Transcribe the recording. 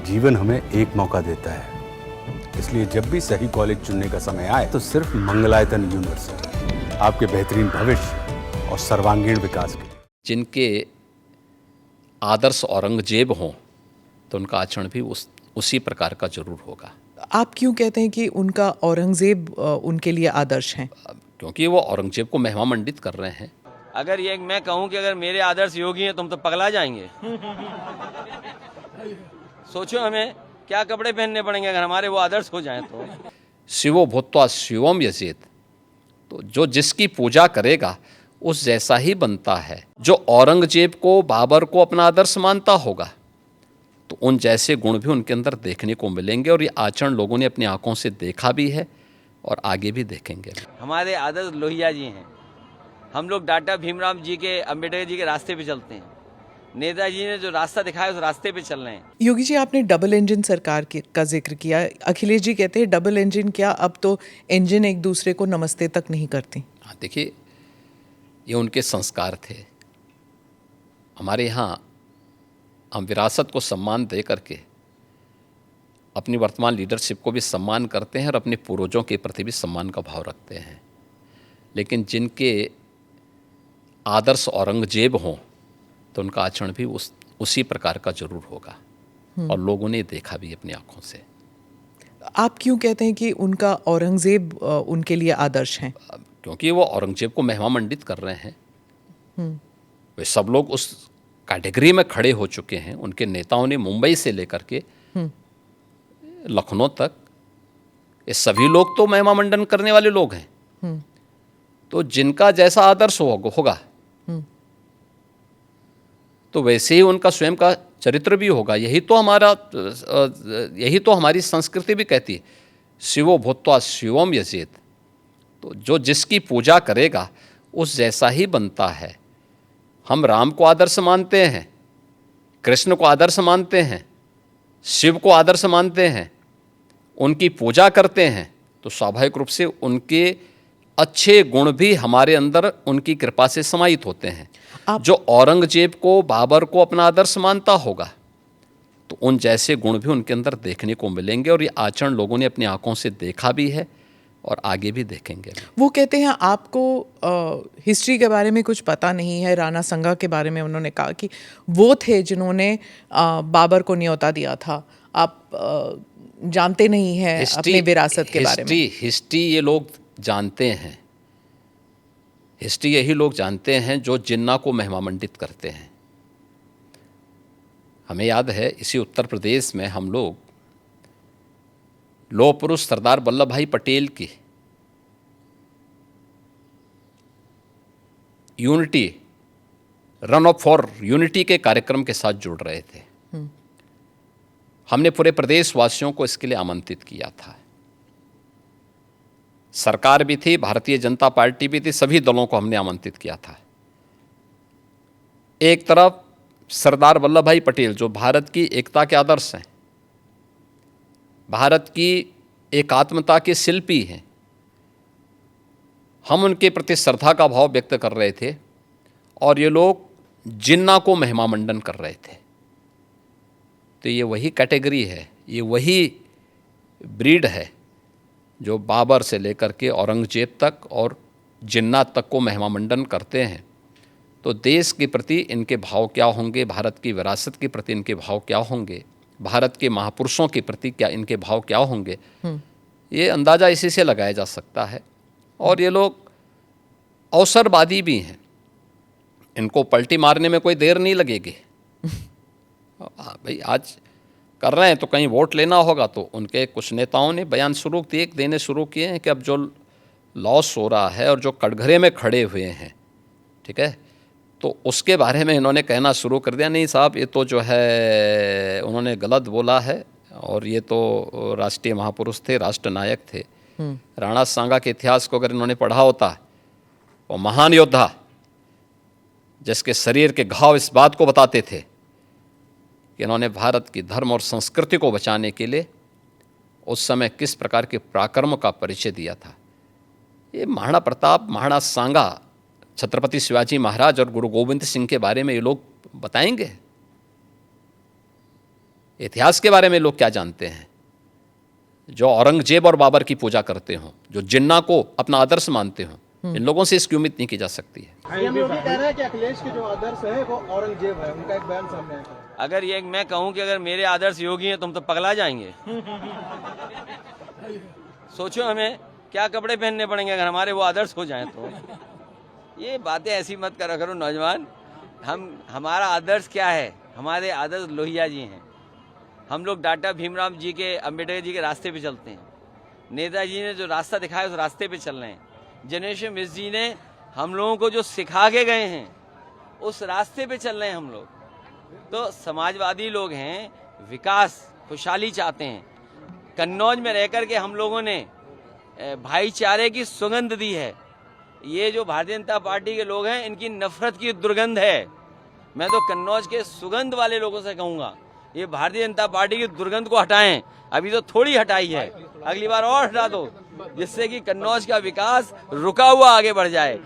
जीवन हमें एक मौका देता है, इसलिए जब भी सही कॉलेज चुनने का समय आए तो सिर्फ मंगलायतन यूनिवर्सिटी आपके बेहतरीन भविष्य और सर्वांगीण विकास के लिए। जिनके आदर्श औरंगजेब हों तो उनका आचरण भी उसी प्रकार का जरूर होगा। आप क्यों कहते हैं कि उनका औरंगजेब उनके लिए आदर्श हैं? क्योंकि वो औरंगजेब को महिमा मंडित कर रहे हैं। अगर ये मैं कहूं कि अगर मेरे आदर्श योगी हैं तुम तो पगला जाएंगे। सोचो हमें क्या कपड़े पहनने पड़ेंगे अगर हमारे वो आदर्श हो जाएं तो। शिवो भूत्वा शिवम यजेत, तो जो जिसकी पूजा करेगा उस जैसा ही बनता है। जो औरंगजेब को, बाबर को अपना आदर्श मानता होगा तो उन जैसे गुण भी उनके अंदर देखने को मिलेंगे, और ये आचरण लोगों ने अपनी आंखों से देखा भी है और आगे भी देखेंगे। हमारे आदर्श लोहिया जी हैं। हम लोग डॉक्टर भीमराव जी के, अंबेडकर जी के रास्ते पे चलते हैं। नेताजी ने जो रास्ता दिखाया उस रास्ते पे चल रहे हैं। योगी जी, आपने डबल इंजन सरकार का जिक्र किया। अखिलेश जी कहते हैं डबल इंजन क्या, अब तो इंजन एक दूसरे को नमस्ते तक नहीं करती। हाँ, देखिए, ये उनके संस्कार थे। हमारे यहाँ हम विरासत को सम्मान दे करके अपनी वर्तमान लीडरशिप को भी सम्मान करते हैं और अपने पूर्वजों के प्रति भी सम्मान का भाव रखते हैं। लेकिन जिनके आदर्श औरंगजेब हों तो उनका आचरण भी उसी प्रकार का जरूर होगा, और लोगों ने देखा भी अपनी आंखों से। आप क्यों कहते हैं कि उनका औरंगजेब उनके लिए आदर्श हैं? क्योंकि वो औरंगजेब को महिमा मंडित कर रहे हैं। वे सब लोग उस कैटेगरी में खड़े हो चुके हैं। उनके नेताओं ने मुंबई से लेकर के लखनऊ तक, ये सभी लोग तो महिमा मंडन करने वाले लोग हैं। तो जिनका जैसा आदर्श होगा तो वैसे ही उनका स्वयं का चरित्र भी होगा। यही तो हमारी संस्कृति भी कहती है, शिवो भूत्वा शिवम यजेत, तो जो जिसकी पूजा करेगा उस जैसा ही बनता है। हम राम को आदर्श मानते हैं, कृष्ण को आदर्श मानते हैं, शिव को आदर्श मानते हैं, उनकी पूजा करते हैं, तो स्वाभाविक रूप से उनके अच्छे गुण भी हमारे अंदर उनकी कृपा से समाहित होते हैं। जो औरंगजेब को, बाबर को अपना आदर्श मानता होगा तो उन जैसे गुण भी उनके अंदर देखने को मिलेंगे, और ये आचरण लोगों ने अपनी आंखों से देखा भी है और आगे भी देखेंगे। वो कहते हैं आपको हिस्ट्री के बारे में कुछ पता नहीं है। राणा संगा के बारे में उन्होंने कहा कि वो थे जिन्होंने बाबर को न्योता दिया था। आप जानते नहीं हैं अपने विरासत के बारे में। हिस्ट्री ये लोग जानते हैं। हिस्ट्री यही लोग जानते हैं जो जिन्ना को महिमा मंडित करते हैं। हमें याद है, इसी उत्तर प्रदेश में हम लोग लौह पुरुष सरदार वल्लभ भाई पटेल की unity, run up for unity के कार्यक्रम के साथ जुड़ रहे थे। हमने पूरे प्रदेशवासियों को इसके लिए आमंत्रित किया था। सरकार भी थी, भारतीय जनता पार्टी भी थी, सभी दलों को हमने आमंत्रित किया था। एक तरफ सरदार वल्लभ भाई पटेल जो भारत की एकता के आदर्श हैं, भारत की एकात्मता के शिल्पी हैं, हम उनके प्रति श्रद्धा का भाव व्यक्त कर रहे थे, और ये लोग जिन्ना को महिमा मंडन कर रहे थे। तो ये वही कैटेगरी है, ये वही ब्रीड है जो बाबर से लेकर के औरंगजेब तक और जिन्ना तक को महिमा मंडन करते हैं। तो देश के प्रति इनके भाव क्या होंगे, भारत की विरासत के प्रति इनके भाव क्या होंगे, भारत के महापुरुषों के प्रति क्या इनके भाव क्या होंगे, ये अंदाज़ा इसी से लगाया जा सकता है। और ये लोग अवसरवादी भी हैं, इनको पलटी मारने में कोई देर नहीं लगेगी। भाई आज कर रहे हैं तो कहीं वोट लेना होगा, तो उनके कुछ नेताओं ने बयान देने शुरू किए हैं कि अब जो लॉस हो रहा है और जो कटघरे में खड़े हुए हैं, ठीक है, तो उसके बारे में इन्होंने कहना शुरू कर दिया, नहीं साहब ये तो जो है उन्होंने गलत बोला है, और ये तो राष्ट्रीय महापुरुष थे, राष्ट्र नायक थे। राणा सांगा के इतिहास को अगर इन्होंने पढ़ा होता, वो महान योद्धा जिसके शरीर के घाव इस बात को बताते थे कि इन्होंने भारत की धर्म और संस्कृति को बचाने के लिए उस समय किस प्रकार के पराक्रम का परिचय दिया था। ये महाराणा प्रताप, महाराणा सांगा, छत्रपति शिवाजी महाराज और गुरु गोविंद सिंह के बारे में ये लोग बताएंगे। इतिहास के बारे में लोग क्या जानते हैं? जो औरंगजेब और बाबर की पूजा करते हों, जो जिन्ना को अपना आदर्श मानते हों, इन लोगों से इसकी उम्मीद नहीं की जा सकती है। सीएम योगी कह रहे हैं कि अखिलेश के जो आदर्श है वो औरंगजेब है, उनका एक बयान सामने आया था। अगर ये मैं कहूं कि अगर मेरे आदर्श योगी हैं तो हम तो पगला जाएंगे। सोचो हमें क्या कपड़े पहनने पड़ेंगे अगर हमारे वो आदर्श हो जाएं तो। ये बातें ऐसी मत करा करो नौजवान। हमारा आदर्श क्या है? हमारे आदर्श लोहिया जी हैं। हम लोग डॉक्टर भीमराव जी के, अम्बेडकर जी के रास्ते पे चलते हैं। नेताजी ने जो रास्ता दिखाया उस रास्ते पे चल रहे हैं। जनरेशन मिस जी ने हम लोगों को जो सिखा के गए हैं उस रास्ते पे चल रहे हैं हम लोग। तो समाजवादी लोग हैं, विकास खुशहाली चाहते हैं। कन्नौज में रह कर के हम लोगों ने भाईचारे की सुगंध दी है। ये जो भारतीय जनता पार्टी के लोग हैं इनकी नफरत की दुर्गंध है। मैं तो कन्नौज के सुगंध वाले लोगों से कहूँगा ये भारतीय जनता पार्टी की दुर्गंध को हटाएं। अभी तो थोड़ी हटाई है, अगली बार और हटा दो, जिससे कि कन्नौज का विकास रुका हुआ आगे बढ़ जाए।